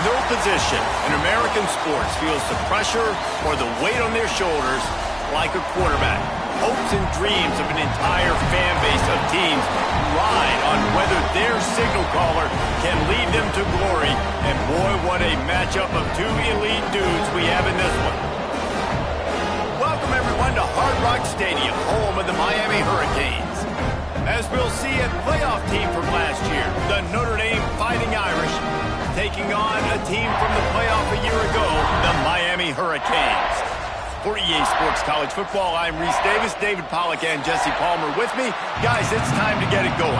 No position in American sports feels the pressure or the weight on their shoulders like a quarterback. Hopes and dreams of an entire fan base of teams ride on whether their signal caller can lead them to glory. And boy, what a matchup of two elite dudes we have in this one. Welcome everyone to Hard Rock Stadium, home of the Miami Hurricanes. As we'll see, a playoff team from last year, the Notre Dame Fighting Irish, taking on a team from the playoff a year ago, the Miami Hurricanes. For EA Sports College Football, I'm Reese Davis, David Pollack, and Jesse Palmer with me. Guys, it's time to get it going.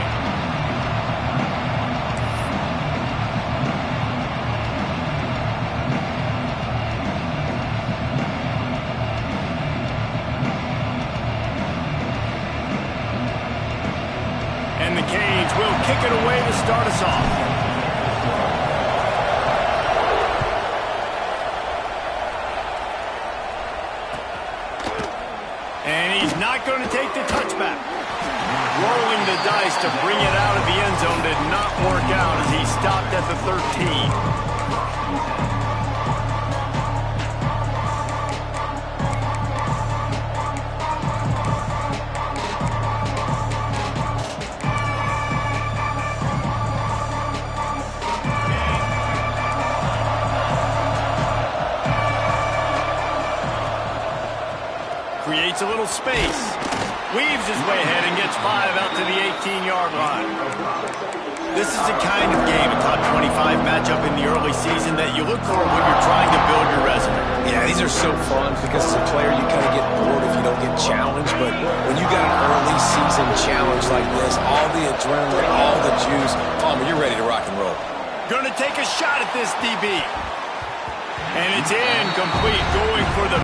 And the Canes will kick it away to start us off. And he's not going to take the touchback. Rolling the dice to bring it out of the end zone did not work out as he stopped at the 13. Creates a little space, weaves his way ahead and gets 5 out to the 18-yard line. This is the kind of game, a top 25 matchup in the early season that you look for when you're trying to build your resume. Yeah, these are so fun because as a player you kind of get bored if you don't get challenged, but when you got an early season challenge like this, all the adrenaline, all the juice, Palmer, you're ready to rock and roll. Gonna take a shot at this DB. And it's incomplete, going for the...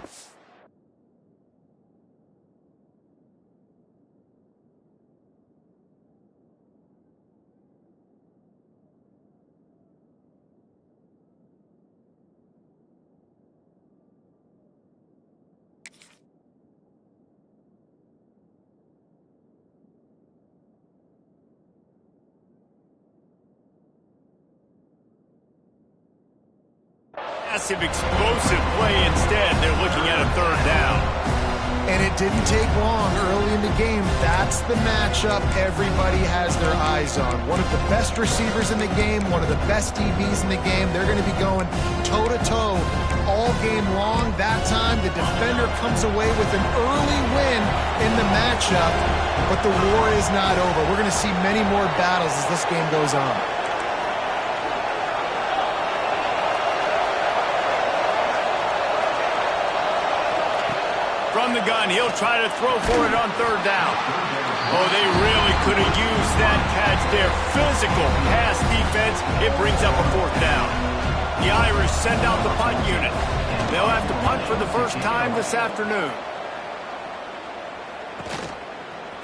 Massive explosive play instead. They're looking at a third down. And it didn't take long early in the game. That's the matchup everybody has their eyes on. One of the best receivers in the game, one of the best DBs in the game. They're going to be going toe-to-toe all game long. That time, the defender comes away with an early win in the matchup, but the war is not over. We're going to see many more battles as this game goes on. From the gun, he'll try to throw for it on third down. Oh, they really could have used that catch there. Physical pass defense. It brings up a fourth down. The Irish send out the punt unit. They'll have to punt for the first time this afternoon.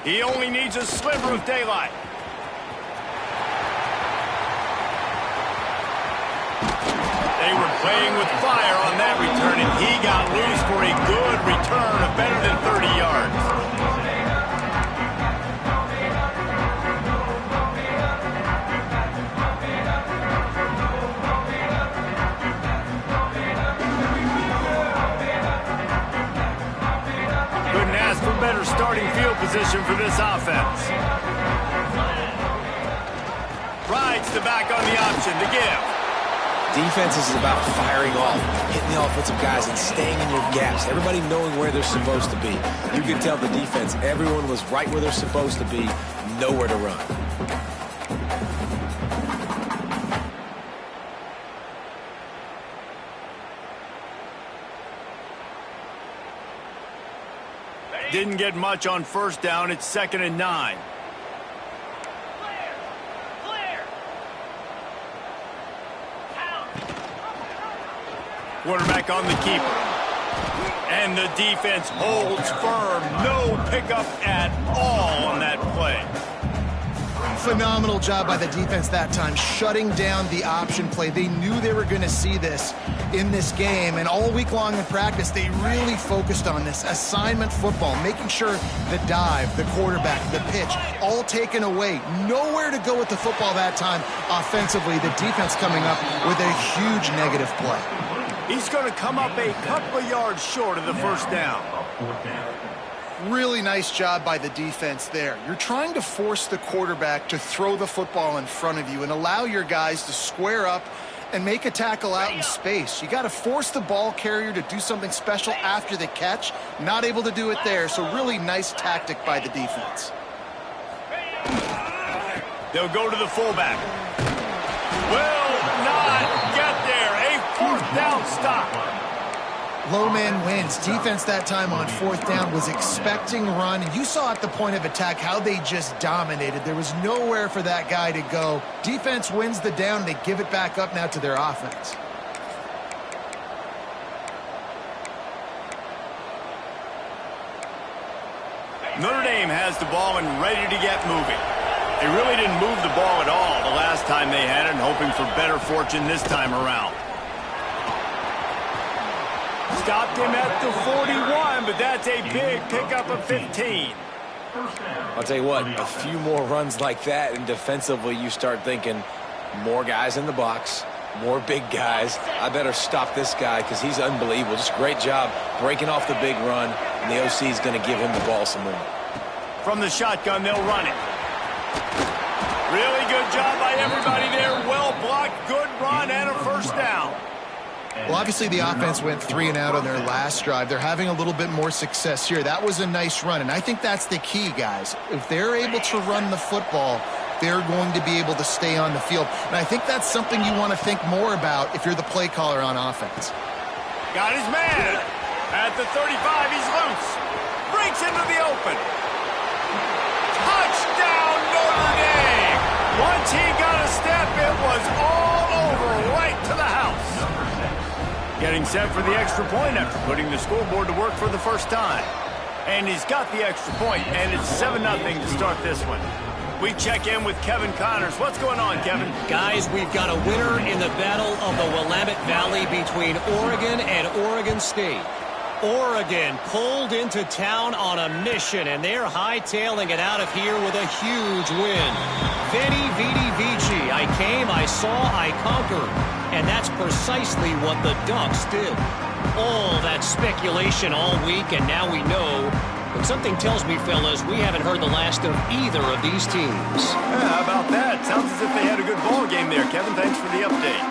He only needs a sliver of daylight. They were playing with fire on that return, and he got loose for a good return of better than 30 yards. Couldn't ask for better starting field position for this offense. Rides the back on the option to give. Defense is about firing off, hitting the offensive guys and staying in your gaps. Everybody knowing where they're supposed to be. You can tell the defense, everyone was right where they're supposed to be, nowhere to run. Didn't get much on first down. It's 2nd and 9. Quarterback on the keeper. And the defense holds firm. No pickup at all on that play. Phenomenal job by the defense that time, shutting down the option play. They knew they were going to see this in this game, and all week long in practice, they really focused on this assignment football, making sure the dive, the quarterback, the pitch, all taken away. Nowhere to go with the football that time offensively. The defense coming up with a huge negative play. He's going to come up a couple of yards short of the first down. Really nice job by the defense there. You're trying to force the quarterback to throw the football in front of you and allow your guys to square up and make a tackle out in space. You got to force the ball carrier to do something special after the catch. Not able to do it there, so really nice tactic by the defense. They'll go to the fullback. Will not get there. A fourth down stop. Low man wins. Defense that time on fourth down was expecting run. And you saw at the point of attack how they just dominated. There was nowhere for that guy to go. Defense wins the down. They give it back up now to their offense. Notre Dame has the ball and ready to get moving. They really didn't move the ball at all the last time they had it, and hoping for better fortune this time around. Stopped him at the 41, but that's a big pickup of 15. I'll tell you what, a few more runs like that, and defensively you start thinking more guys in the box, more big guys. I better stop this guy because he's unbelievable. Just a great job breaking off the big run, and the OC is going to give him the ball some more. From the shotgun, they'll run it. Really good job by everybody there. Well blocked, good run, and a first down. Well, obviously the offense went 3 and out on their last drive. They're having a little bit more success here. That was a nice run, and I think that's the key, guys. If they're able to run the football, they're going to be able to stay on the field. And I think that's something you want to think more about if you're the play caller on offense. Got his man. At the 35, he's loose. Breaks into the open. Touchdown, Notre Dame. Once he got a step, it was all over, right to the house. Getting set for the extra point after putting the scoreboard to work for the first time. And he's got the extra point, and it's 7-0 to start this one. We check in with Kevin Connors. What's going on, Kevin? Guys, we've got a winner in the battle of the Willamette Valley between Oregon and Oregon State. Oregon pulled into town on a mission, and they're hightailing it out of here with a huge win. Veni, vidi, vici. I came, I saw, I conquered. And that's precisely what the Ducks did. All that speculation all week, and now we know. But something tells me, fellas, we haven't heard the last of either of these teams. Yeah, how about that? Sounds as if they had a good ball game there, Kevin. Thanks for the update.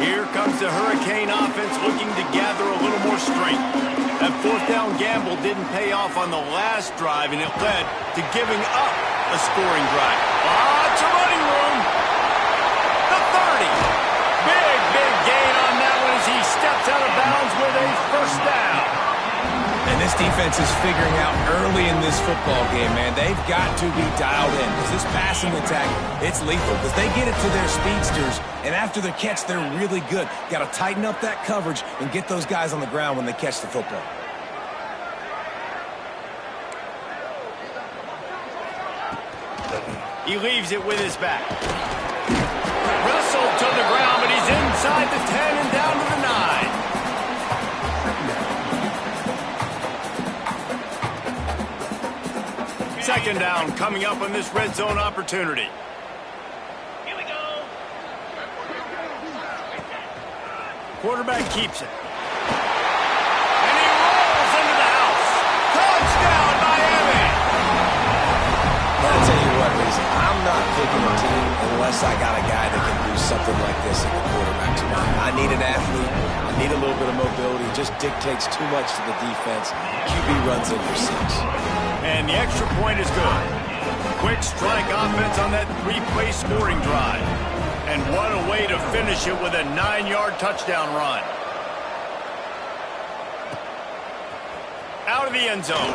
Here comes the Hurricane offense looking to gather a little more strength. That fourth down gamble didn't pay off on the last drive, and it led to giving up a scoring drive. Lots of running room. The 30. Big gain on that one as he steps out of bounds with a first down. And this defense is figuring out early in this football game, man, they've got to be dialed in because this passing attack, it's lethal because they get it to their speedsters, and after the catch, they're really good. Got to tighten up that coverage and get those guys on the ground when they catch the football. He leaves it with his back. Wrestled to the ground, but he's inside the 10 and down to the 9. Second down coming up on this red zone opportunity. Here we go. Quarterback keeps it. And he rolls into the house. Touchdown, Miami. I'll tell you what, Reese, I'm not picking a team unless I got a guy that can do something like this at the quarterback tonight. I need an athlete. I need a little bit of mobility. It just dictates too much to the defense. QB runs in for 6. And the extra point is good. Quick strike offense on that 3-play scoring drive. And what a way to finish it with a 9-yard touchdown run. Out of the end zone.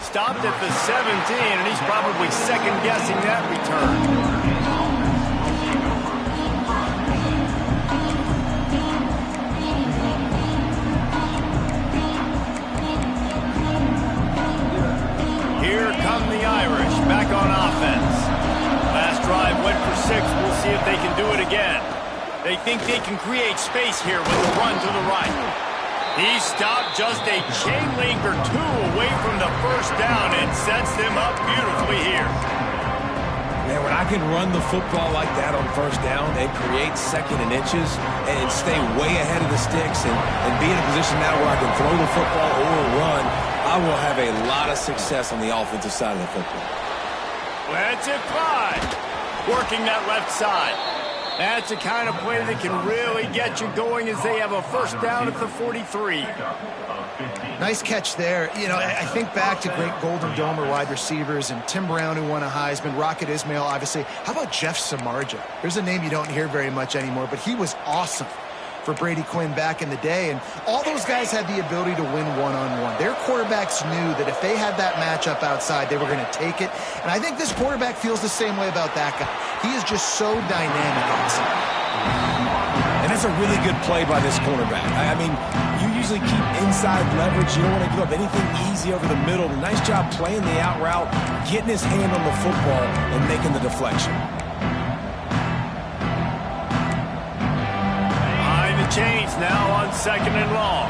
Stopped at the 17, and he's probably second-guessing that return. Here come the Irish back on offense. We'll see if they can do it again. They think they can create space here with the run to the right. He stopped just a chain link or two away from the first down and sets them up beautifully here. Man, when I can run the football like that on first down and create second and inches and stay way ahead of the sticks and be in a position now where I can throw the football or run, I will have a lot of success on the offensive side of the football. Let's it fly. Working that left side. That's the kind of play that can really get you going as they have a first down at the 43. Nice catch there. You know, I think back to great Golden Domer wide receivers and Tim Brown, who won a Heisman, Rocket Ismail, obviously. How about Jeff Samardzija? There's a name you don't hear very much anymore, but he was awesome for Brady Quinn back in the day, and all those guys had the ability to win one-on-one. Their quarterbacks knew that if they had that matchup outside, they were going to take it, and I think this quarterback feels the same way about that guy. He is just so dynamic outside. And that's a really good play by this cornerback. I mean, you usually keep inside leverage. You don't want to give up anything easy over the middle. Nice job playing the out route, getting his hand on the football, and making the deflection. Chains now on second and long.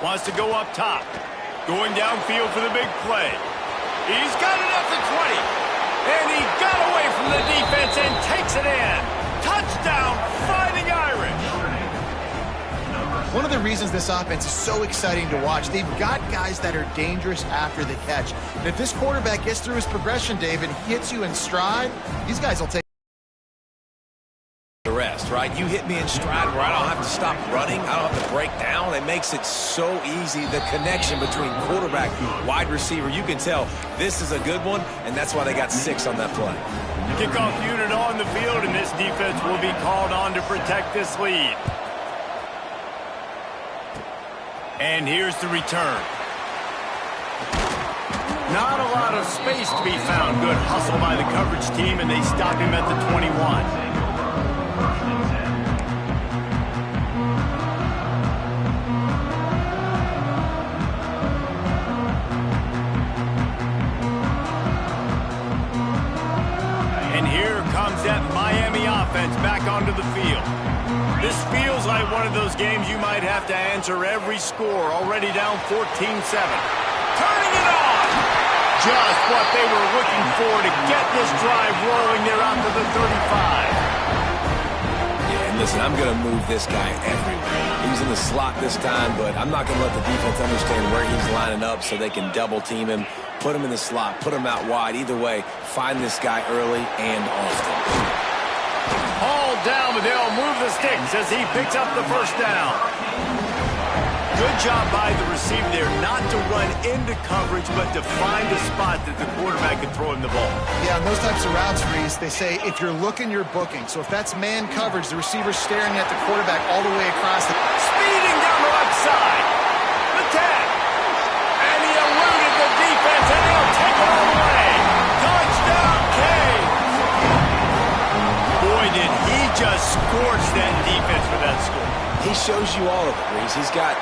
Wants to go up top. Going downfield for the big play. He's got it at the 20. And he got away from the defense and takes it in. Touchdown, Fighting Irish. One of the reasons this offense is so exciting to watch, they've got guys that are dangerous after the catch. And if this quarterback gets through his progression, David, he hits you in stride, these guys will take the rest, right? You hit me in stride where I don't have to stop running. I don't have to break down. It makes it so easy. The connection between quarterback, wide receiver, you can tell this is a good one, and that's why they got 6 on that play. Kickoff unit on the field, and this defense will be called on to protect this lead. And here's the return. Not a lot of space to be found. Good hustle by the coverage team, and they stop him at the 21. And here comes that Miami offense back onto the field. This feels like one of those games you might have to answer every score. Already down 14-7. Turning it on! Just what they were looking for to get this drive rolling there out to the 35. Yeah, and listen, I'm going to move this guy everywhere. He's in the slot this time, but I'm not going to let the defense understand where he's lining up so they can double team him, put him in the slot, put him out wide. Either way, find this guy early and often. Hauled down, but they'll move the sticks as he picks up the first down. Good job by the receiver there not to run into coverage, but to find a spot that the quarterback can throw him the ball. Yeah, on those types of routes, Reese, they say if you're looking, you're booking. So if that's man coverage, the receiver's staring at the quarterback all the way across the... Speeding down the left side. The 10. And he eluded the defense, and he'll take it all the way. Touchdown, Kane. Boy, did he just scorch that defense for that score. He shows you all of it, Reese. He's got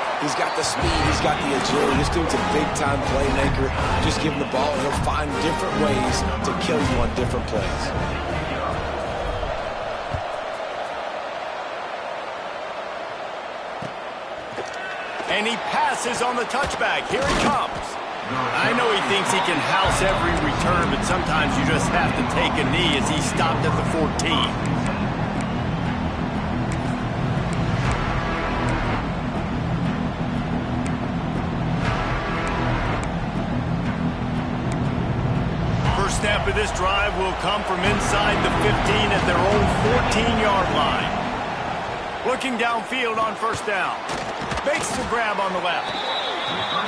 the speed, he's got the agility. This dude's a big-time playmaker. Just give him the ball, and he'll find different ways to kill you on different plays. And he passes on the touchback. Here he comes. I know he thinks he can house every return, but sometimes you just have to take a knee as he stopped at the 14. First snap of this drive will come from inside the 15 at their own 14-yard line. Looking downfield on first down. Makes the grab on the left.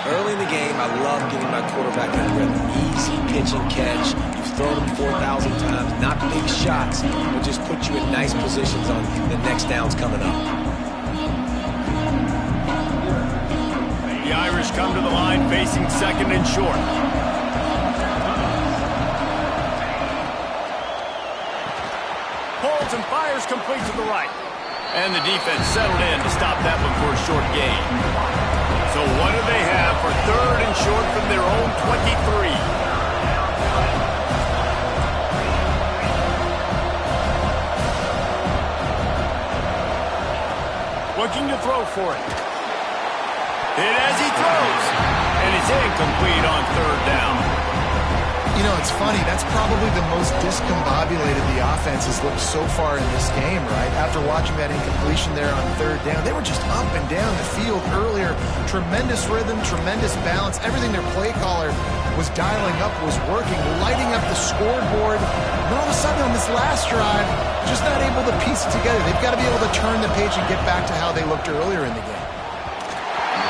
Early in the game, I love getting my quarterback that rhythm. Easy pitch and catch. You've thrown him 4,000 times. Not big shots, but just put you in nice positions on the next downs coming up. The Irish come to the line facing second and short. Pulled throws and fires complete to the right. And the defense settled in to stop that one for a short gain. So what do they have for third and short from their own 23? Looking to throw for it. Hit as he throws. And it's incomplete on third down. You know, it's funny. That's probably the most discombobulated the offense has looked so far in this game, right? After watching that incompletion there on third down, they were just up and down the field earlier. Tremendous rhythm, tremendous balance. Everything their play caller was dialing up was working, lighting up the scoreboard. And all of a sudden on this last drive, just not able to piece it together. They've got to be able to turn the page and get back to how they looked earlier in the game.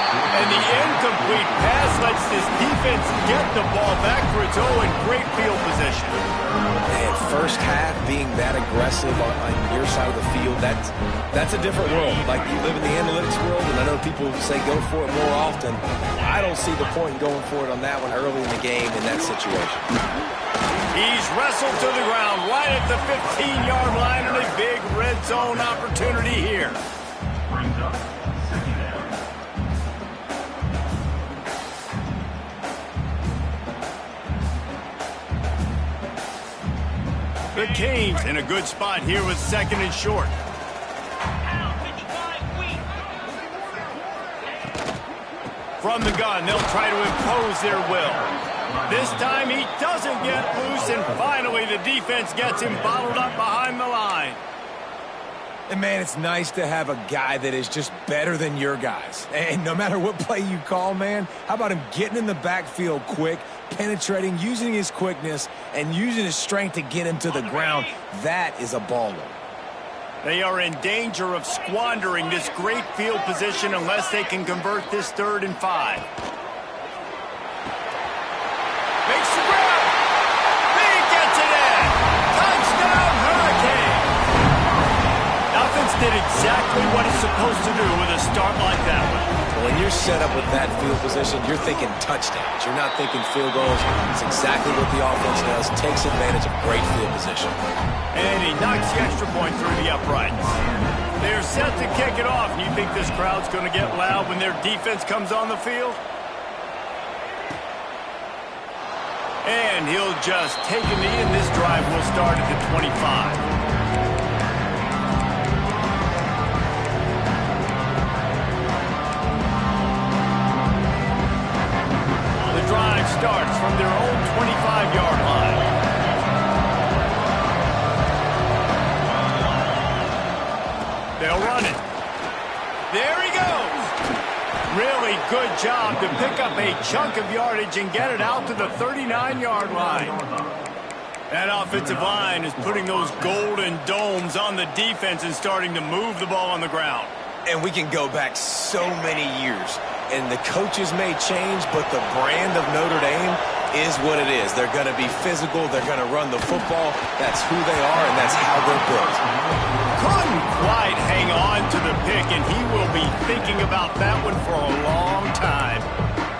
And the incomplete pass lets this defense get the ball back for its own great field position. And first half being that aggressive on your side of the field, that's a different world. Like, you live in the analytics world, and I know people say go for it more often. I don't see the point in going for it on that one early in the game in that situation. He's wrestled to the ground right at the 15-yard line, and a big red zone opportunity here. The Canes in a good spot here with second and short. From the gun, they'll try to impose their will. This time he doesn't get loose, and finally the defense gets him bottled up behind the line. And, man, it's nice to have a guy that is just better than your guys. And no matter what play you call, man, how about him getting in the backfield quick, penetrating, using his quickness, and using his strength to get him to the ground? That is a baller. They are in danger of squandering this great field position unless they can convert this 3rd and 5. Makes the grab. He gets it in. Touchdown, Hurricane. Offense did exactly what it's supposed to do with a start like that one. When you're set up with that field position, you're thinking touchdowns. You're not thinking field goals. It's exactly what the offense does. Takes advantage of great field position. And he knocks the extra point through the uprights. They're set to kick it off. And you think this crowd's going to get loud when their defense comes on the field? And he'll just take a knee, and this drive will start at the 25. Drive starts from their own 25-yard line. They'll run it. There he goes. Really good job to pick up a chunk of yardage and get it out to the 39-yard line. That offensive line is putting those golden domes on the defense and starting to move the ball on the ground. And we can go back so many years. And the coaches may change, but the brand of Notre Dame is what it is. They're going to be physical. They're going to run the football. That's who they are, and that's how they're built. Couldn't quite hang on to the pick, and he will be thinking about that one for a long time.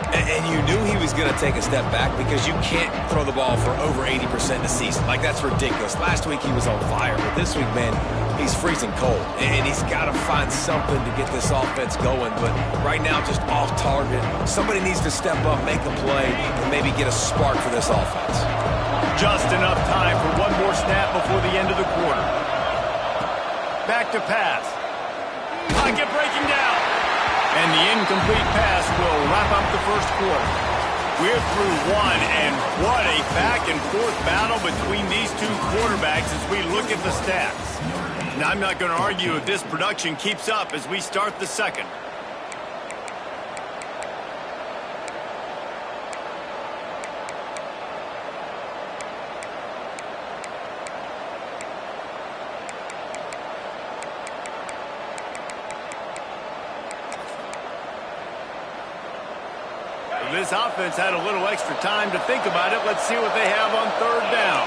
And you knew he was going to take a step back because you can't throw the ball for over 80% in a season. Like, that's ridiculous. Last week he was on fire, but this week, man, he's freezing cold. And he's got to find something to get this offense going. But right now, just off target. Somebody needs to step up, make a play, and maybe get a spark for this offense. Just enough time for one more snap before the end of the quarter. Back to pass. Pocket breaking down. And the incomplete pass will wrap up the first quarter. We're through one, and what a back-and-forth battle between these two quarterbacks as we look at the stats. Now, I'm not going to argue if this production keeps up as we start the second. This offense had a little extra time to think about it. Let's see what they have on third down.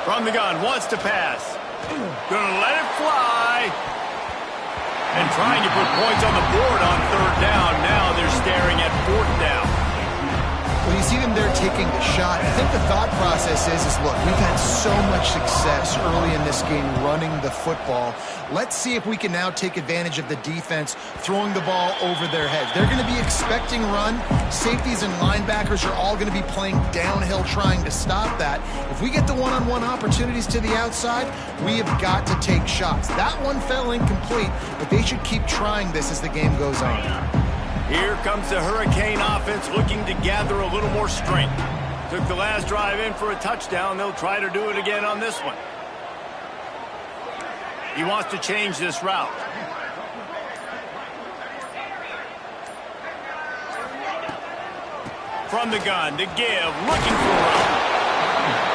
From the gun, wants to pass. Gonna let it fly. And trying to put points on the board on third down. Now they're staring at fourth down. Well, you see them there taking the shot. I think the thought process is look, we've had so much success early in this game running the football. Let's see if we can now take advantage of the defense throwing the ball over their heads. They're going to be expecting run. Safeties and linebackers are all going to be playing downhill trying to stop that. If we get the one-on-one opportunities to the outside, we have got to take shots. That one fell incomplete, but they should keep trying this as the game goes on. Here comes the Hurricane offense looking to gather a little more strength. Took the last drive in for a touchdown. They'll try to do it again on this one. He wants to change this route. From the gun, to give, looking for a route.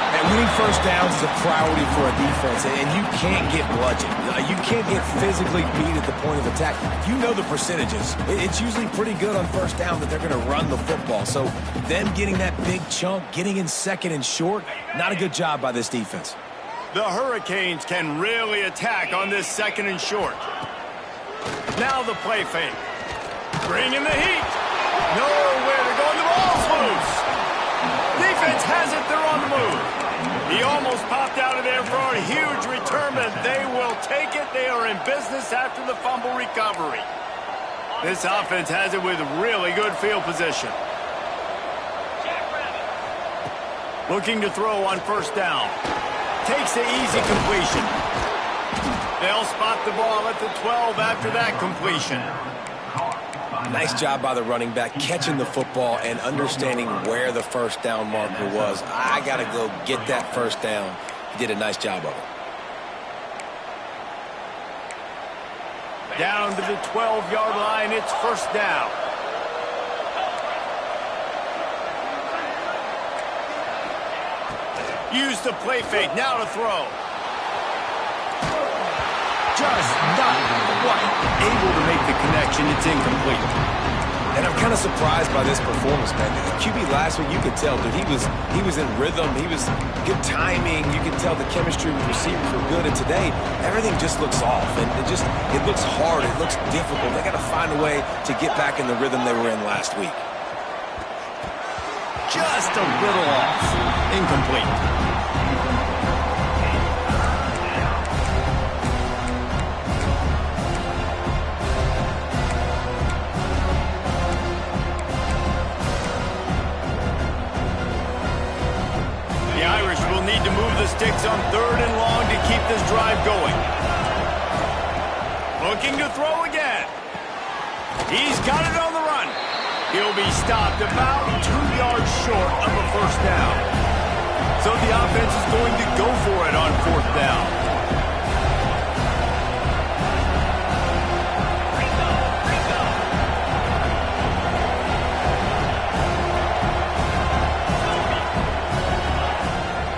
And winning first downs is a priority for a defense, and you can't get bludgeoned. You can't get physically beat at the point of attack. You know the percentages. It's usually pretty good on first down that they're going to run the football. So them getting that big chunk, getting in second and short, not a good job by this defense. The Hurricanes can really attack on this second and short. Now the play fake. Bringing the heat. Nowhere to go, and the ball's loose. Defense has it, they're on the move. He almost popped out of there for a huge return, but they will take it. They are in business after the fumble recovery. This offense has it with really good field position. Looking to throw on first down. Takes the easy completion. They'll spot the ball at the 12 after that completion. Nice job by the running back, catching the football and understanding where the first down marker was. I got to go get that first down. He did a nice job of it. Down to the 12-yard line, it's first down. Use the play fake, now to throw. Just not quite able to make the connection. It's incomplete. And I'm kind of surprised by this performance, man. The QB last week, you could tell, dude, he was in rhythm. He was good timing. You could tell the chemistry with receivers were good. And today, everything just looks off. And it looks hard. It looks difficult. They got to find a way to get back in the rhythm they were in last week. Just a little off. Incomplete. Need to move the sticks on third and long to keep this drive going. Looking to throw again. He's got it on the run. He'll be stopped about 2 yards short of a first down. So the offense is going to go for it on fourth down.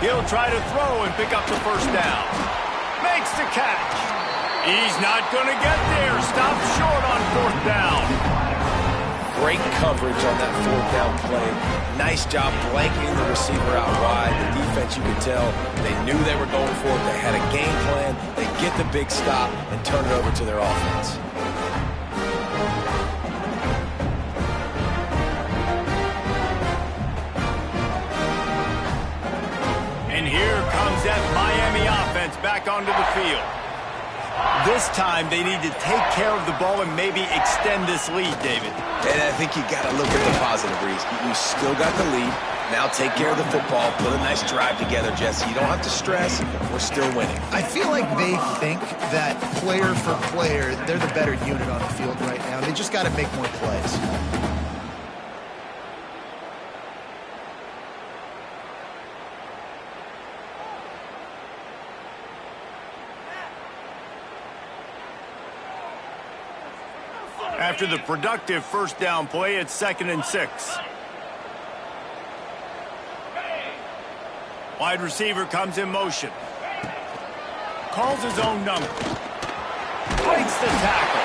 He'll try to throw and pick up the first down. Makes the catch. He's not going to get there. Stopped short on fourth down. Great coverage on that fourth down play. Nice job blanketing the receiver out wide. The defense, you could tell, they knew they were going for it. They had a game plan. They get the big stop and turn it over to their offense. And here comes that Miami offense back onto the field. This time they need to take care of the ball and maybe extend this lead, David. And I think you got to look at the positive, Reese. You still got the lead. Now take care of the football. Put a nice drive together, Jesse. You don't have to stress. We're still winning. I feel like they think that player for player, they're the better unit on the field right now. They just got to make more plays. After the productive first down play, it's 2nd and 6. Wide receiver comes in motion. Calls his own number. Breaks the tackle.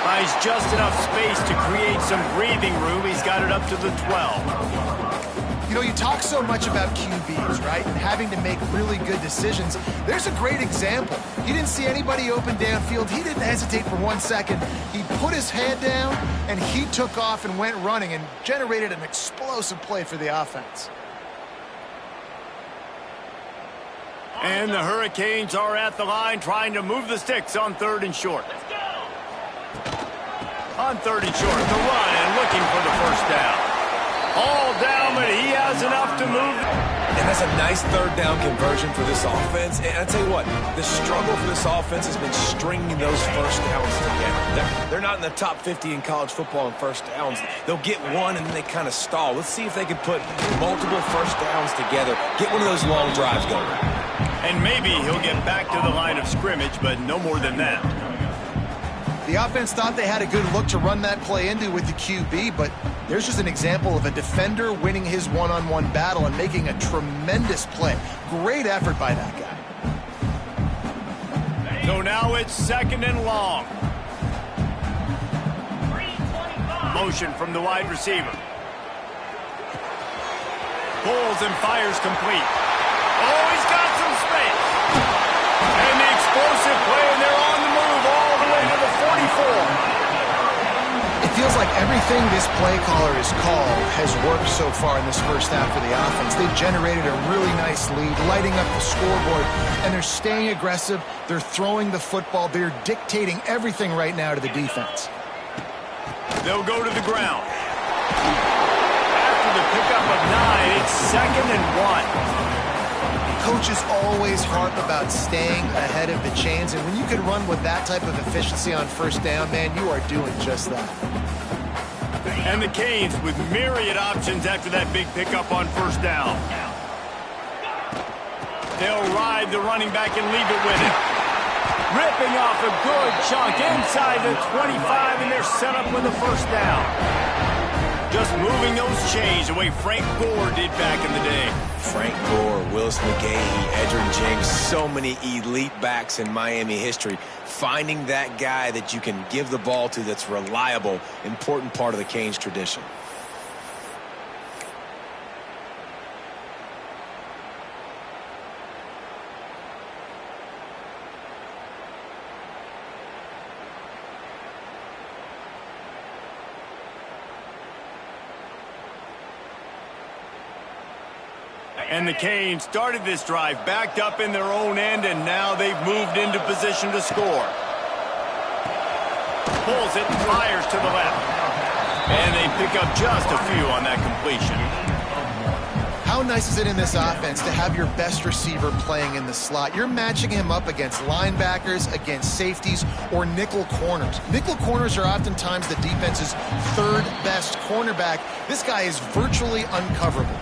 Finds just enough space to create some breathing room. He's got it up to the 12. You know, you talk so much about QBs, right, and having to make really good decisions. There's a great example. He didn't see anybody open downfield. He didn't hesitate for 1 second. He put his head down, and he took off and went running and generated an explosive play for the offense. And the Hurricanes are at the line trying to move the sticks on 3rd and short. On 3rd and short, the run and looking for the first down. All down, but he has enough to move. And that's a nice 3rd down conversion for this offense. And I tell you what, the struggle for this offense has been stringing those first downs together. They're not in the top 50 in college football in first downs. They'll get one and then they kind of stall. Let's see if they can put multiple first downs together, get one of those long drives going. And maybe he'll get back to the line of scrimmage, but no more than that. The offense thought they had a good look to run that play into with the QB, but there's just an example of a defender winning his one-on-one battle and making a tremendous play. Great effort by that guy. So now it's 2nd and long. Motion from the wide receiver. Pulls and fires complete. Oh, he's got some space. And the explosive play, and they're on the move all the way to the 44. It feels like everything this play caller has called has worked so far in this first half for the offense. They've generated a really nice lead, lighting up the scoreboard, and they're staying aggressive. They're throwing the football. They're dictating everything right now to the defense. They'll go to the ground. After the pickup of 9, it's 2nd and 1. Coaches always harp about staying ahead of the chains, and when you can run with that type of efficiency on first down, man, you are doing just that. And the Canes with myriad options after that big pickup on first down. They'll ride the running back and leave it with him. Ripping off a good chunk inside the 25, and they're set up with a first down. Just moving those chains the way Frank Gore did back in the day. Frank Gore, Willis McGahee, Edgerrin James, so many elite backs in Miami history. Finding that guy that you can give the ball to that's reliable, important part of the Canes tradition. And the Canes started this drive backed up in their own end, and now they've moved into position to score. Pulls it and fires to the left. And they pick up just a few on that completion. How nice is it in this offense to have your best receiver playing in the slot? You're matching him up against linebackers, against safeties, or nickel corners. Nickel corners are oftentimes the defense's 3rd best cornerback. This guy is virtually uncoverable.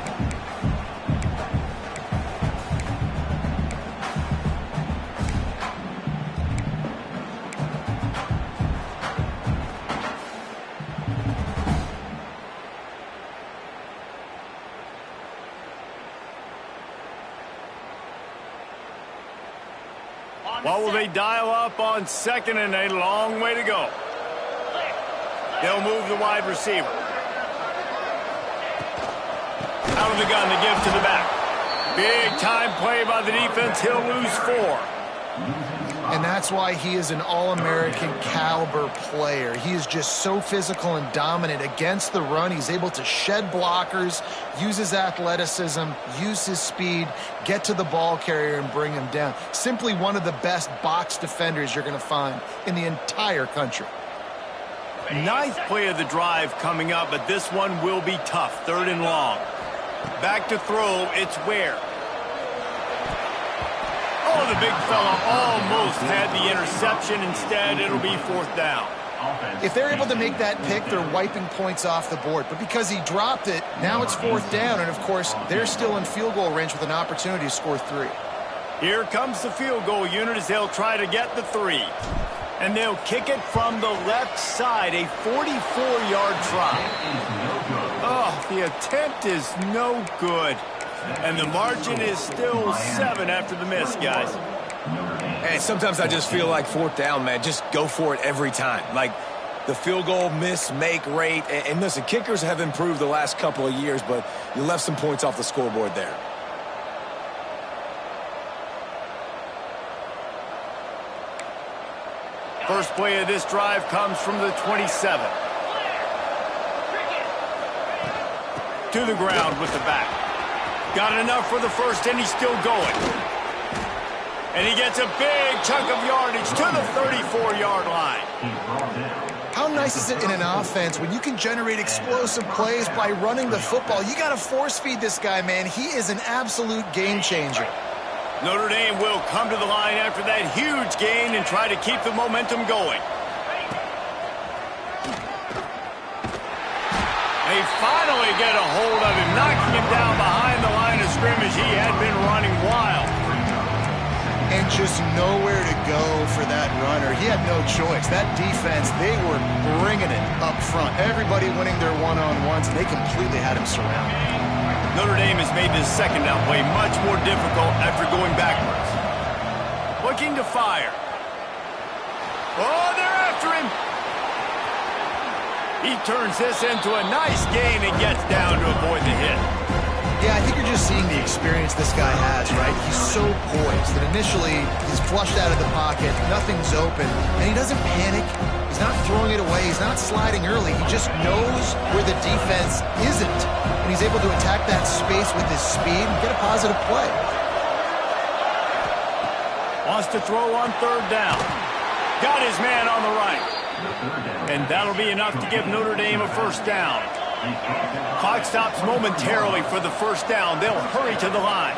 What will they dial up on 2nd and a long way to go? They'll move the wide receiver. Out of the gun to give to the back. Big time play by the defense. He'll lose 4. And that's why he is an All-American caliber player. He is just so physical and dominant against the run. He's able to shed blockers, use his athleticism, use his speed, get to the ball carrier and bring him down. Simply one of the best box defenders you're going to find in the entire country. 9th play of the drive coming up, but this one will be tough. 3rd and long. Back to throw, it's Ware. Oh, the big fella almost had the interception. Instead, it'll be 4th down. If they're able to make that pick, they're wiping points off the board. But because he dropped it, now it's 4th down. And, of course, they're still in field goal range with an opportunity to score 3. Here comes the field goal unit as they'll try to get the 3. And they'll kick it from the left side, a 44-yard try. Oh, the attempt is no good. And the margin is still 7 after the miss, guys. Hey, sometimes I just feel like 4th down, man. Just go for it every time. Like, the field goal miss-make rate. And listen, kickers have improved the last couple of years, but you left some points off the scoreboard there. First play of this drive comes from the 27. To the ground with the back. Got enough for the first, and he's still going. And he gets a big chunk of yardage to the 34-yard line. How nice is it in an offense when you can generate explosive plays by running the football? You got to force feed this guy, man. He is an absolute game changer. Notre Dame will come to the line after that huge gain and try to keep the momentum going. They finally get a hold of him, knocking him down behind the line of scrimmage. He had been running wild. And just nowhere to go for that runner. He had no choice. That defense, they were bringing it up front. Everybody winning their one-on-ones, and they completely had him surrounded. Notre Dame has made this second down play much more difficult after going backwards. Looking to fire. Oh, they're after him. He turns this into a nice gain and gets down to avoid the hit. Yeah, I think you're just seeing the experience this guy has, right? He's so poised that initially he's flushed out of the pocket, nothing's open, and he doesn't panic. He's not throwing it away. He's not sliding early. He just knows where the defense isn't, and he's able to attack that space with his speed and get a positive play. Wants to throw on third down. Got his man on the right. And that'll be enough to give Notre Dame a first down. Clock stops momentarily for the first down. They'll hurry to the line.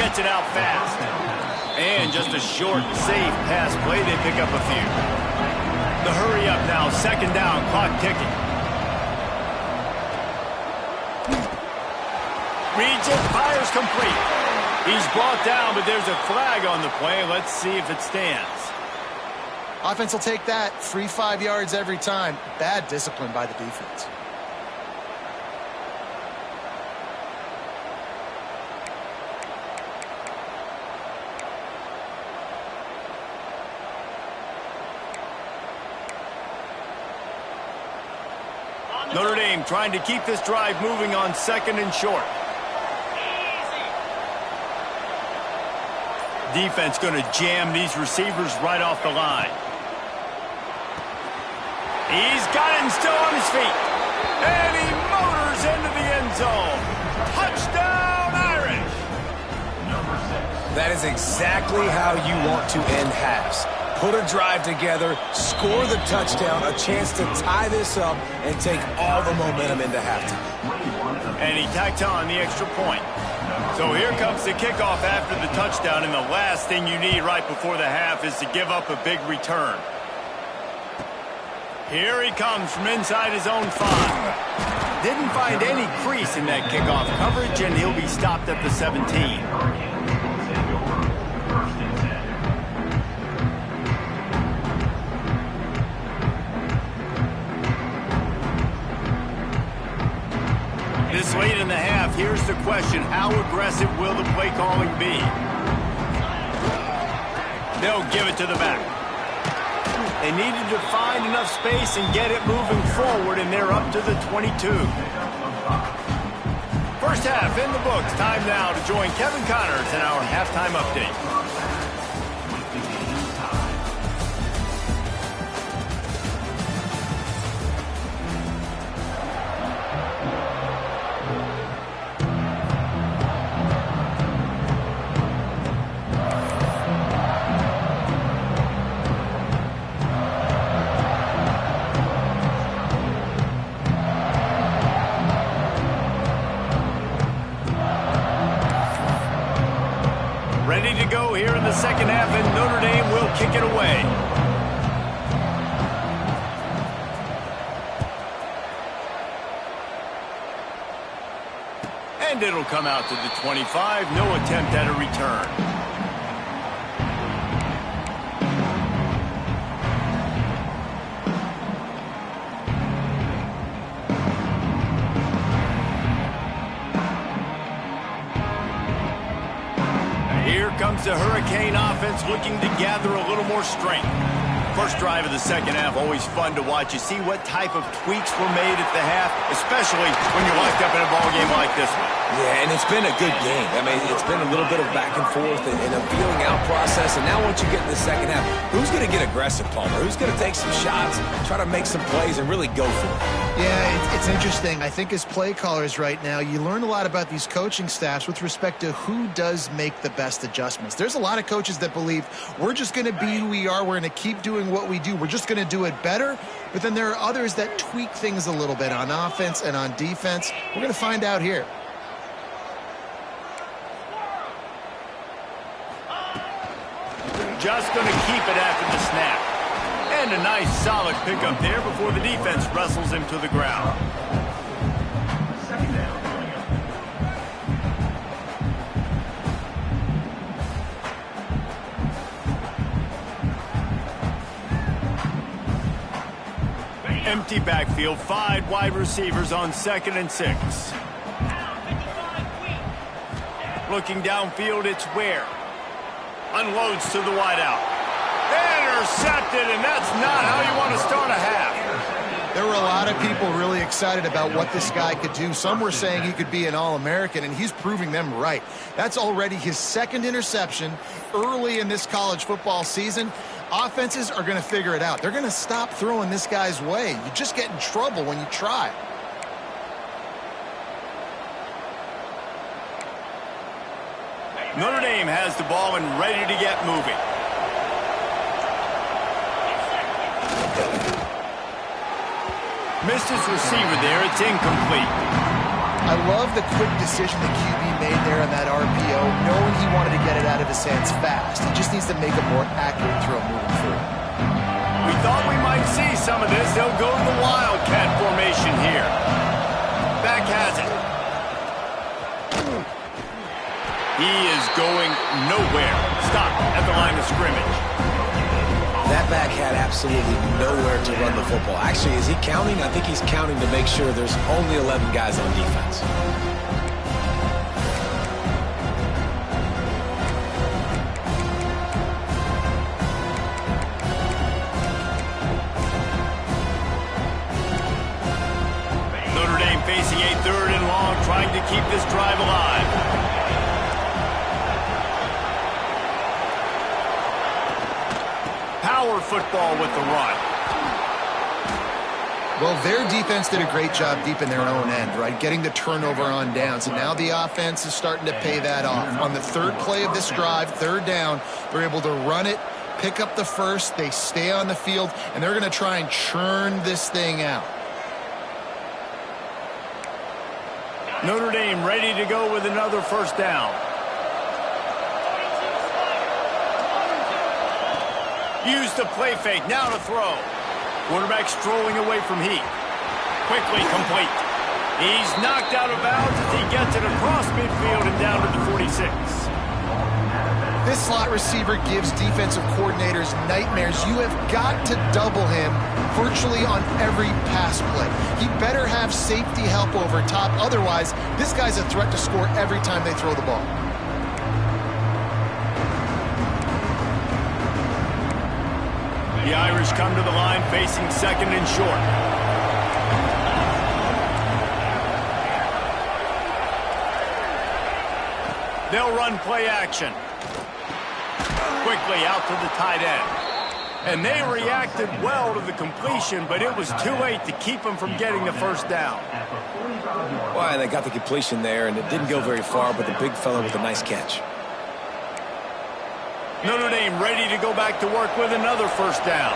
Gets it out fast. And just a short, safe pass play. They pick up a few. The hurry up now. Second down. Clock ticking. Reads it. Fires complete. He's brought down, but there's a flag on the play. Let's see if it stands. Offense will take that. Free 5 yards every time. Bad discipline by the defense. Notre Dame trying to keep this drive moving on second and short. Defense going to jam these receivers right off the line. He's got it and still on his feet. And he motors into the end zone. Touchdown, Irish. That is exactly how you want to end halves. Put a drive together, score the touchdown, a chance to tie this up, and take all the momentum into halftime. And he tacked on the extra point. So here comes the kickoff after the touchdown, and the last thing you need right before the half is to give up a big return. Here he comes from inside his own 5. Didn't find any crease in that kickoff coverage, and he'll be stopped at the 17. This late in the half, here's the question. How aggressive will the play calling be? They'll give it to the back. They needed to find enough space and get it moving forward, and they're up to the 22. First half in the books. Time now to join Kevin Connors in our halftime update. Ready to go here in the second half, and Notre Dame will kick it away. And it'll come out to the 25. No attempt at a return. Here comes the Hurricane offense looking to gather a little more strength. First drive of the second half, always fun to watch. You see what type of tweaks were made at the half, especially when you're locked up in a ball game like this one. Yeah, and it's been a good game. I mean, it's been a little bit of back and forth and a feeling out process. And now once you get in the second half, who's going to get aggressive, Palmer? Who's going to take some shots, try to make some plays, and really go for it? Yeah, it's interesting. I think as play callers right now, you learn a lot about these coaching staffs with respect to who does make the best adjustments. There's a lot of coaches that believe we're just going to be who we are. We're going to keep doing what we do. We're just going to do it better. But then there are others that tweak things a little bit on offense and on defense. We're going to find out here. Just going to keep it after the snap. And a nice solid pickup there before the defense wrestles him to the ground. Second down. Empty backfield, 5 wide receivers on 2nd and 6. Looking downfield, it's Ware. Unloads to the wideout. Intercepted, and that's not how you want to start a half. There were a lot of people really excited about what this guy could do. Some were saying he could be an All-American, and he's proving them right. That's already his 2nd interception early in this college football season. Offenses are going to figure it out. They're going to stop throwing this guy's way. You just get in trouble when you try. Notre Dame has the ball and ready to get moving. Missed his receiver there. It's incomplete. I love the quick decision the QB made there on that RPO, knowing he wanted to get it out of his hands fast. He just needs to make a more accurate throw moving forward. We thought we might see some of this. They'll go to the Wildcat formation here. Back has it. He is going nowhere. Stop at the line of scrimmage. That back had absolutely nowhere to run the football. Actually, is he counting? I think he's counting to make sure there's only 11 guys on defense. Notre Dame facing a 3rd and long, trying to keep this drive alive. Power football with the run. Well, their defense did a great job deep in their own end, right? Getting the turnover on downs. And now the offense is starting to pay that off. On the 3rd play of this drive, 3rd down, they're able to run it, pick up the first, they stay on the field, and they're going to try and churn this thing out. Notre Dame ready to go with another 1st down. Use the play fake, now to throw. Quarterback strolling away from heat. Quickly complete. He's knocked out of bounds as he gets it across midfield and down to the 46. This slot receiver gives defensive coordinators nightmares. You have got to double him virtually on every pass play. He better have safety help over top. Otherwise, this guy's a threat to score every time they throw the ball. The Irish come to the line facing 2nd and short. They'll run play action. Quickly out to the tight end. And they reacted well to the completion, but it was too late to keep them from getting the 1st down. Well, they got the completion there, and it didn't go very far, but the big fella with a nice catch. Notre Dame ready to go back to work with another 1st down.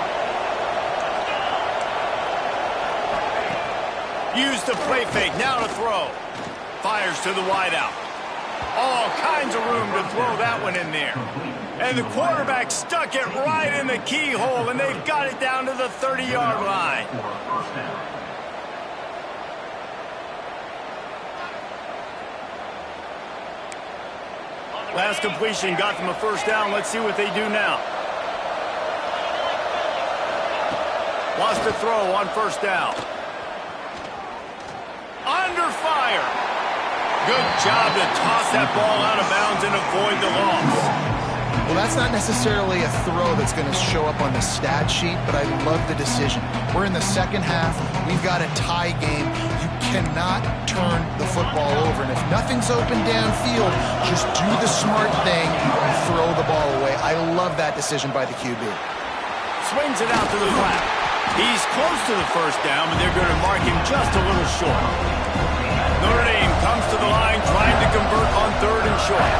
Use the play fake, now to throw. Fires to the wideout. All kinds of room to throw that one in there. And the quarterback stuck it right in the keyhole, and they've got it down to the 30-yard line. Last completion got them a 1st down. Let's see what they do now. Lost a throw on 1st down. Under fire. Good job to toss that ball out of bounds and avoid the loss. Well, that's not necessarily a throw that's going to show up on the stat sheet, but I love the decision. We're in the second half. We've got a tie game. You cannot turn the football over. And if nothing's open downfield, just do the smart thing and throw the ball away. I love that decision by the QB. Swings it out to the flat. He's close to the first down, but they're going to mark him just a little short. Notre Dame comes to the line, trying to convert on 3rd and short.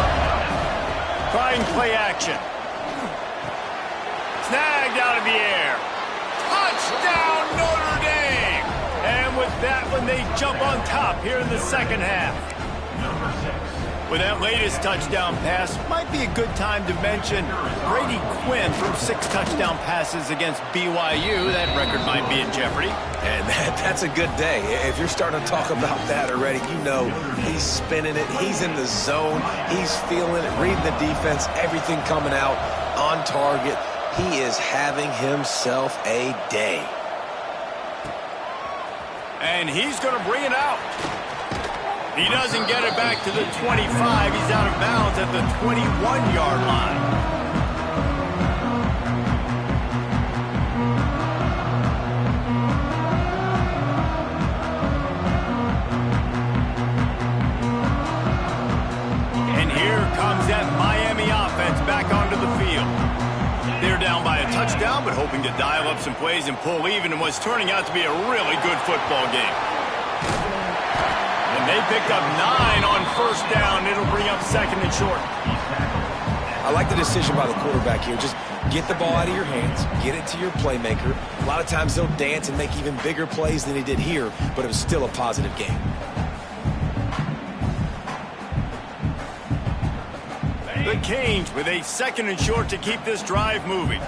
Trying play action. Snagged out of the air. Touchdown, Notre Dame! And with that one, they jump on top here in the second half. With that latest touchdown pass, might be a good time to mention Brady Quinn threw 6 touchdown passes against BYU. That record might be in jeopardy. And that's a good day. If you're starting to talk about that already, you know he's spinning it. He's in the zone. He's feeling it, reading the defense, everything coming out on target. He is having himself a day. And he's going to bring it out. He doesn't get it back to the 25. He's out of bounds at the 21-yard line. And here comes that Miami offense back onto the field. They're down by a touchdown, but hoping to dial up some plays and pull even in what's turning out to be a really good football game. They picked up 9 on 1st down. It'll bring up 2nd and short. I like the decision by the quarterback here. Just get the ball out of your hands, get it to your playmaker. A lot of times he'll dance and make even bigger plays than he did here, but it was still a positive game. The Canes with a 2nd and short to keep this drive moving.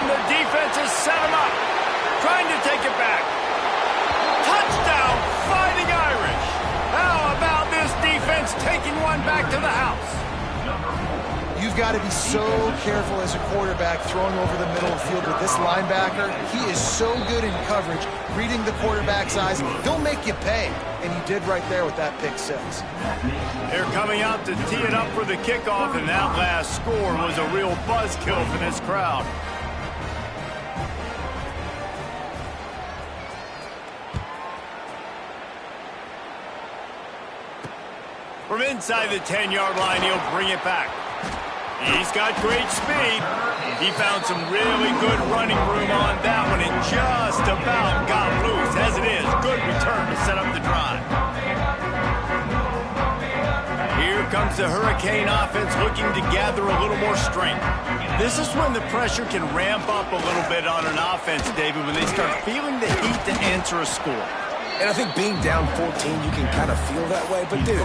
The defense has set him up. Trying to take it back. Touchdown, Fighting Irish. How about this defense taking one back to the house? You've got to be so careful as a quarterback throwing over the middle of the field with this linebacker. He is so good in coverage, reading the quarterback's eyes. He'll make you pay, and he did right there with that pick 6. They're coming out to tee it up for the kickoff, and that last score was a real buzzkill for this crowd. From inside the 10-yard line, he'll bring it back. He's got great speed. He found some really good running room on that one and just about got loose. As it is, good return to set up the drive. Here comes the Hurricane offense looking to gather a little more strength. This is when the pressure can ramp up a little bit on an offense, David, when they start feeling the heat to answer a score. And I think being down 14, you can kind of feel that way. But, dude,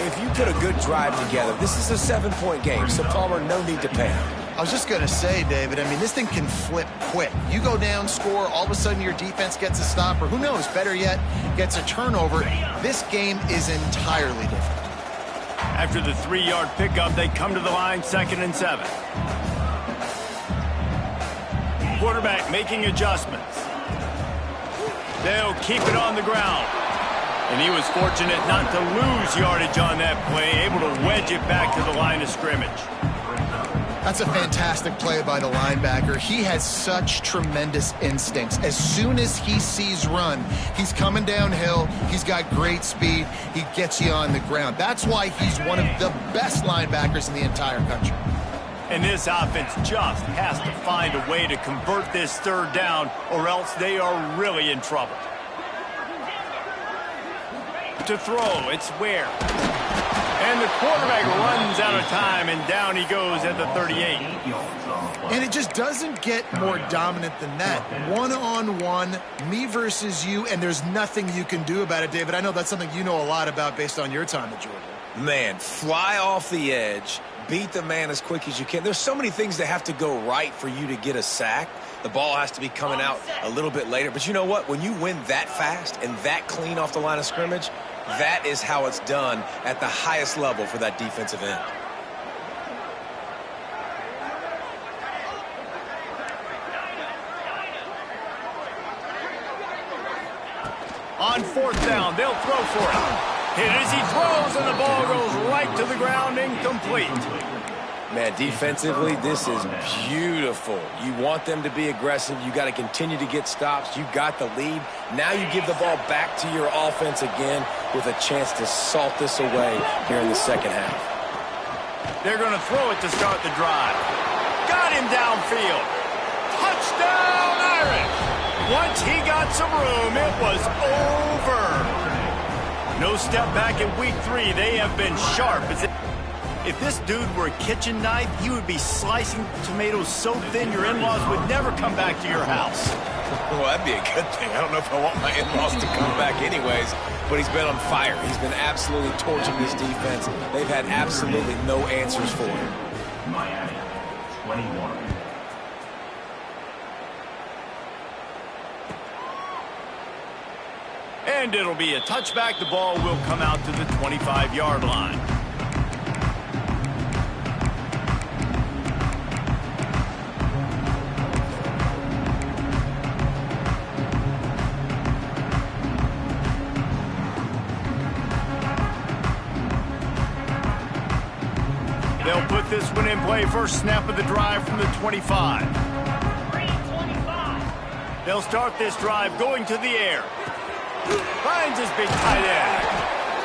if you put a good drive together, this is a 7-point game, so Palmer, no need to panic. I was just going to say, David, I mean, this thing can flip quick. You go down, score, all of a sudden your defense gets a stop, or who knows, better yet, gets a turnover. This game is entirely different. After the 3-yard pickup, they come to the line, 2nd and 7. Quarterback making adjustments. They'll keep it on the ground. And he was fortunate not to lose yardage on that play, able to wedge it back to the line of scrimmage. That's a fantastic play by the linebacker. He has such tremendous instincts. As soon as he sees run, he's coming downhill. He's got great speed. He gets you on the ground. That's why he's one of the best linebackers in the entire country. And this offense just has to find a way to convert this 3rd down, or else they are really in trouble. To throw, it's Ware. And the quarterback runs out of time, and down he goes at the 38. And it just doesn't get more dominant than that. One-on-one, me versus you, and there's nothing you can do about it, David. I know that's something you know a lot about based on your time at Georgia. Man, fly off the edge, beat the man as quick as you can. There's so many things that have to go right for you to get a sack. The ball has to be coming out a little bit later. But you know what? When you win that fast and that clean off the line of scrimmage, that is how it's done at the highest level for that defensive end. On 4th down, they'll throw for it. Hit as he throws, and the ball goes right to the ground, incomplete. Man, defensively, this is beautiful. You want them to be aggressive. You got to continue to get stops. You got the lead. Now you give the ball back to your offense again with a chance to salt this away here in the second half. They're going to throw it to start the drive. Got him downfield. Touchdown, Irish! Once he got some room, it was over. No step back in week 3. They have been sharp. If this dude were a kitchen knife, he would be slicing tomatoes so thin your in-laws would never come back to your house. Well, that'd be a good thing. I don't know if I want my in-laws to come back anyways, but he's been on fire. He's been absolutely torching this defense. They've had absolutely no answers for him. Miami, 21. And it'll be a touchback. The ball will come out to the 25-yard line. They'll put this one in play. First snap of the drive from the 25. They'll start this drive going to the air. Finds his big tight end.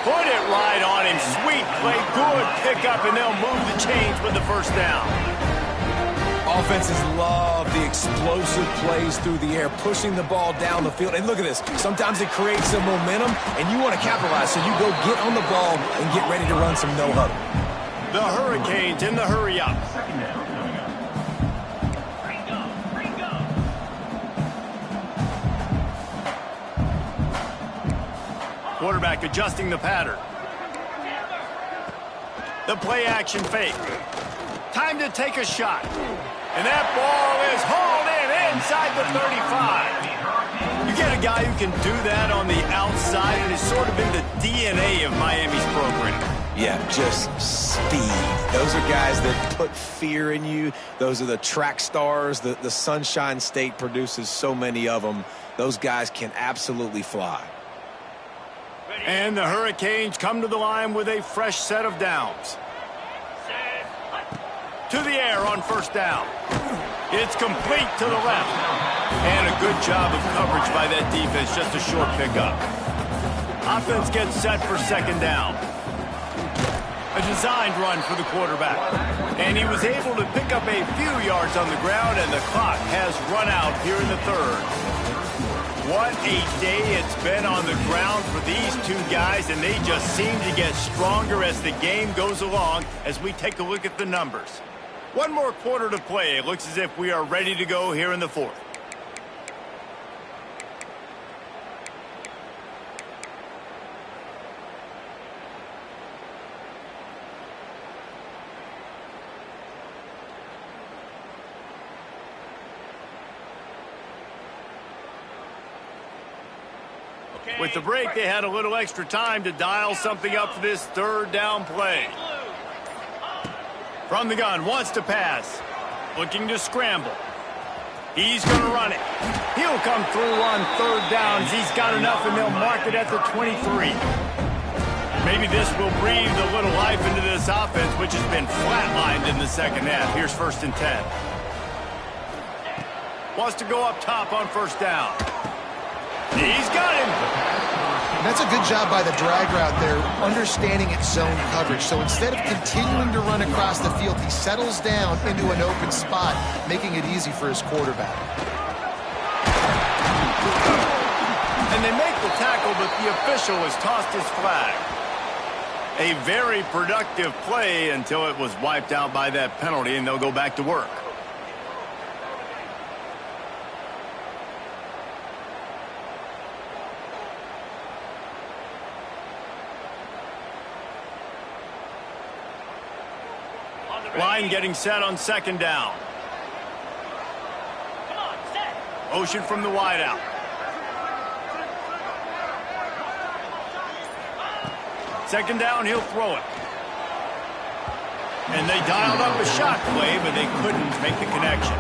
Put it right on him. Sweet play. Good pickup, and they'll move the chains with the first down. Offenses love the explosive plays through the air, pushing the ball down the field. And look at this. Sometimes it creates some momentum, and you want to capitalize, so you go get on the ball and get ready to run some no-huddle. The Hurricanes in the hurry-up. Quarterback adjusting the pattern. The play-action fake. Time to take a shot. And that ball is hauled in inside the 35. You get a guy who can do that on the outside, and is sort of in the DNA of Miami's program. Yeah, just speed. Those are guys that put fear in you. Those are the track stars. The Sunshine State produces so many of them. Those guys can absolutely fly. And the Hurricanes come to the line with a fresh set of downs. To the air on first down. It's complete to the left. And a good job of coverage by that defense. Just a short pickup. Offense gets set for second down. A designed run for the quarterback. And he was able to pick up a few yards on the ground, and the clock has run out here in the third. What a day it's been on the ground for these two guys, and they just seem to get stronger as the game goes along as we take a look at the numbers. One more quarter to play. It looks as if we are ready to go here in the fourth. With the break, they had a little extra time to dial something up for this third down play. From the gun, wants to pass. Looking to scramble. He's going to run it. He'll come through on third downs. He's got enough, and they'll mark it at the 23. Maybe this will breathe a little life into this offense, which has been flatlined in the second half. Here's 1st and 10. Wants to go up top on first down. He's got him. And that's a good job by the drag route there, understanding its zone coverage. So instead of continuing to run across the field, he settles down into an open spot, making it easy for his quarterback. And they make the tackle, but the official has tossed his flag. A very productive play until it was wiped out by that penalty, and they'll go back to work. Line getting set on second down. Motion from the wideout. Second down, he'll throw it. And they dialed up a shot play, but they couldn't make the connection.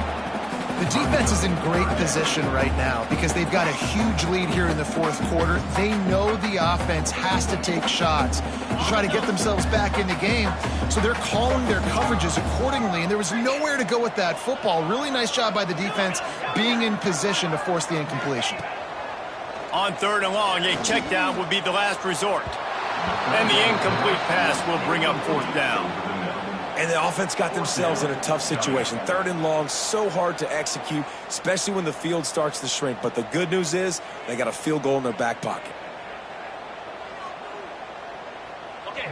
The defense is in great position right now because they've got a huge lead here in the fourth quarter. They know the offense has to take shots to try to get themselves back in the game, so they're calling their coverages accordingly, and there was nowhere to go with that football. Really nice job by the defense being in position to force the incompletion. On 3rd and long, a check down would be the last resort. And the incomplete pass will bring up 4th down. And the offense got themselves in a tough situation. 3rd and long, so hard to execute, especially when the field starts to shrink. But the good news is they got a field goal in their back pocket.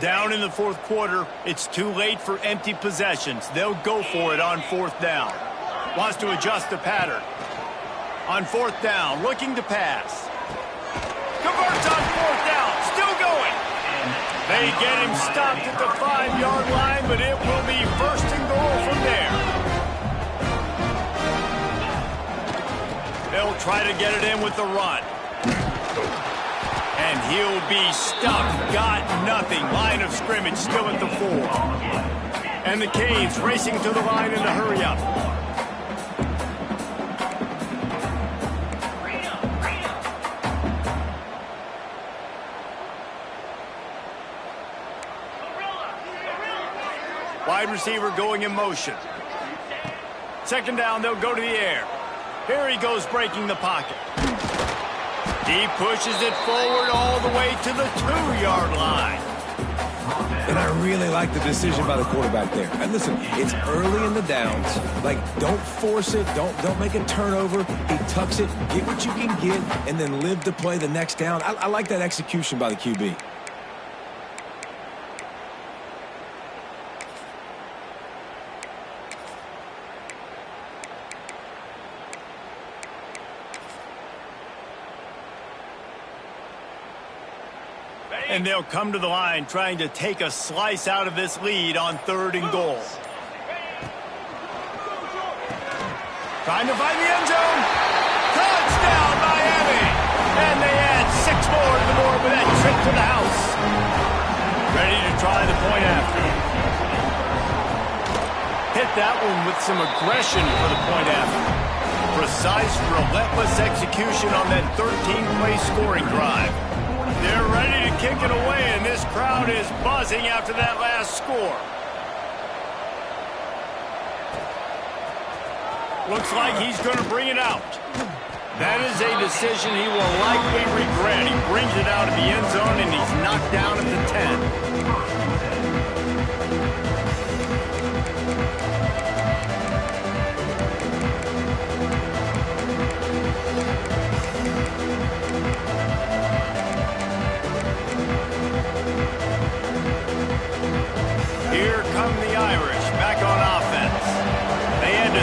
Down in the 4th quarter, it's too late for empty possessions. They'll go for it on 4th down. Wants to adjust the pattern. On 4th down, looking to pass. Converts on 4th down, still going. They get him stopped at the 5-yard line, but it will be 1st and goal from there. They'll try to get it in with the run. And he'll be stuffed. Got nothing. Line of scrimmage still at the 4. And the Canes racing to the line in a hurry-up. Wide receiver going in motion. 2nd down, they'll go to the air. Here he goes breaking the pocket. He pushes it forward all the way to the 2-yard line. And I really like the decision by the quarterback there. And listen, it's early in the downs. Like, don't force it. Don't make a turnover. He tucks it, get what you can get, and then live to play the next down. I like that execution by the QB. And they'll come to the line trying to take a slice out of this lead on 3rd and goal. Trying to find the end zone. Touchdown, Miami! And they add 6 more to the board with that trip to the house. Ready to try the point after. Hit that one with some aggression for the point after. Precise, relentless execution on that 13-play scoring drive. They're ready to kick it away, and this crowd is buzzing after that last score. Looks like he's going to bring it out. That is a decision he will likely regret. He brings it out of the end zone, and he's knocked down at the 10.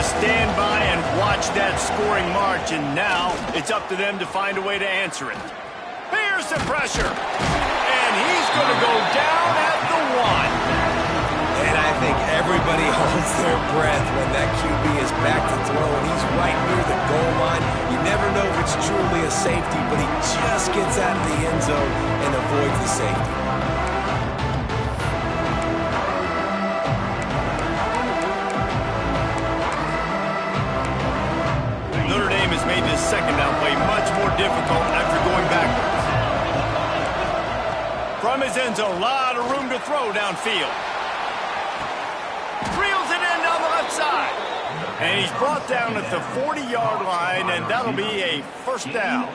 Stand by and watch that scoring march, and now it's up to them to find a way to answer it. Here's the pressure, and he's going to go down at the 1. And I think everybody holds their breath when that QB is back to throw, and he's right near the goal line. You never know if it's truly a safety, but he just gets out of the end zone and avoids the safety. Notre Dame has made this 2nd down play much more difficult after going backwards. From his end zone, a lot of room to throw downfield. Reels it in down the left side. And he's brought down at the 40-yard line, and that'll be a 1st down.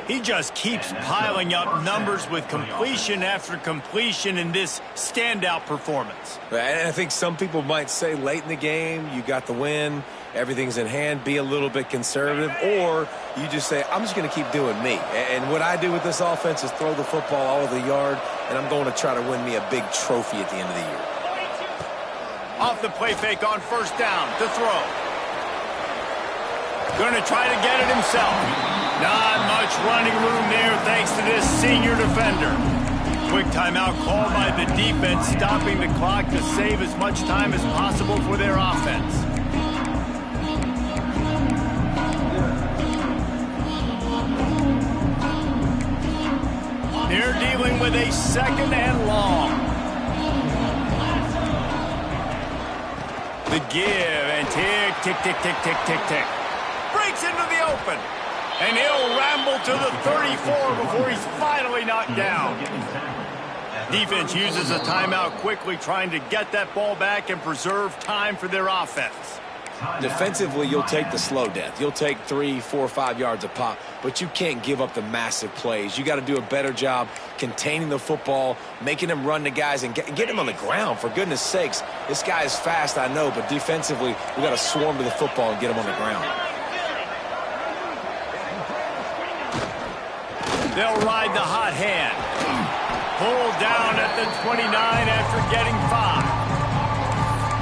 He just keeps piling up numbers with completion after completion in this standout performance. And I think some people might say late in the game, you got the win, everything's in hand, be a little bit conservative, or you just say, I'm just going to keep doing me. And what I do with this offense is throw the football all over the yard, and I'm going to try to win me a big trophy at the end of the year. Off the play fake on 1st down to throw. Going to try to get it himself. Not much running room there thanks to this senior defender. Quick timeout called by the defense, stopping the clock to save as much time as possible for their offense. They're dealing with a 2nd and long. The give and tick, tick, tick, tick, tick, tick, tick. Breaks into the open. And he'll ramble to the 34 before he's finally knocked down. Defense uses a timeout quickly, trying to get that ball back and preserve time for their offense. Defensively, you'll take the slow death. You'll take 3, 4, 5 yards a pop, but you can't give up the massive plays. You got to do a better job containing the football, making them run the guys, and get them on the ground. For goodness sakes, this guy is fast, I know, but defensively, we got to swarm to the football and get him on the ground. They'll ride the hot hand. Pulled down at the 29 after getting 5.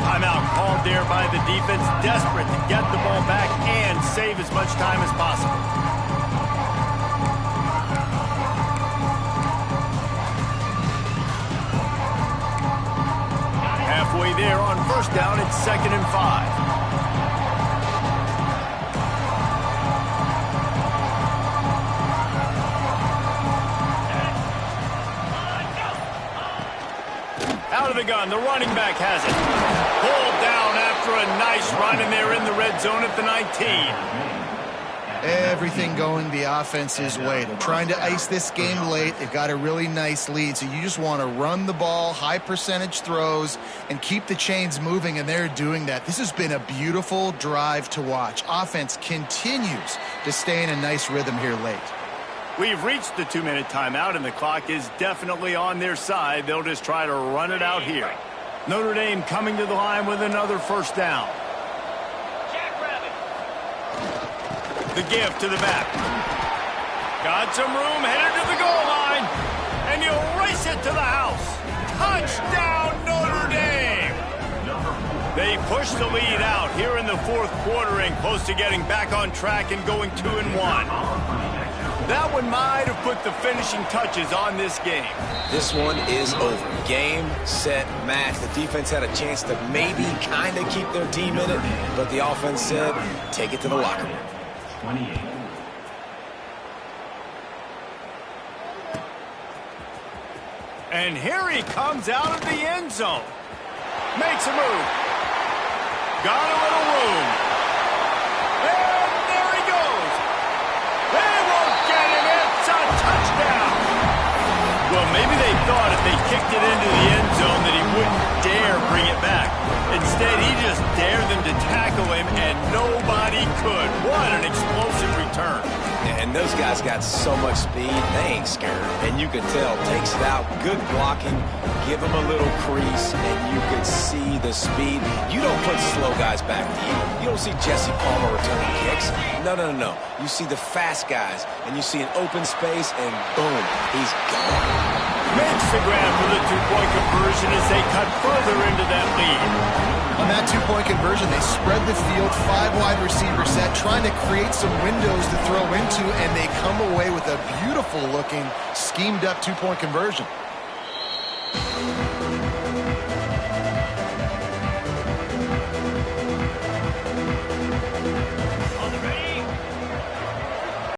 Timeout called there by the defense, desperate to get the ball back and save as much time as possible. Halfway there on first down, it's 2nd and 5. Out of the gun, the running back has it. Pulled down after a nice run, and they're in the red zone at the 19. Everything going the offense's way. They're trying to ice this game late. They've got a really nice lead, so you just want to run the ball, high percentage throws, and keep the chains moving, and they're doing that. This has been a beautiful drive to watch. Offense continues to stay in a nice rhythm here late. We've reached the 2-minute timeout, and the clock is definitely on their side. They'll just try to run it out here. Notre Dame coming to the line with another first down. The give to the back. Got some room, headed to the goal line, and he'll race it to the house. Touchdown, Notre Dame! They push the lead out here in the 4th quarter and close to getting back on track and going 2-1. That one might have put the finishing touches on this game. This one is over. Game, set, match. The defense had a chance to maybe kind of keep their team in it, but the offense said, take it to the locker room. 28. And here he comes out of the end zone. Makes a move. Got a little room. And there he goes. They won't get him. It's a touchdown. Well, maybe they thought if they kicked it into the end zone that he wouldn't dare bring it back. Instead, he just dared them to tackle him, and nobody could. What an explosive return. And those guys got so much speed, they ain't scared. And you can tell, takes it out, good blocking, give them a little crease, and you can see the speed. You don't put slow guys back, do you? You don't see Jesse Palmer returning kicks. No, no, no, no. You see the fast guys, and you see an open space, and boom, he's gone. Makes the grab for the 2-point conversion as they cut further into that lead. On that 2-point conversion, they spread the field, 5 wide receiver set, trying to create some windows to throw into, and they come away with a beautiful-looking, schemed-up 2-point conversion.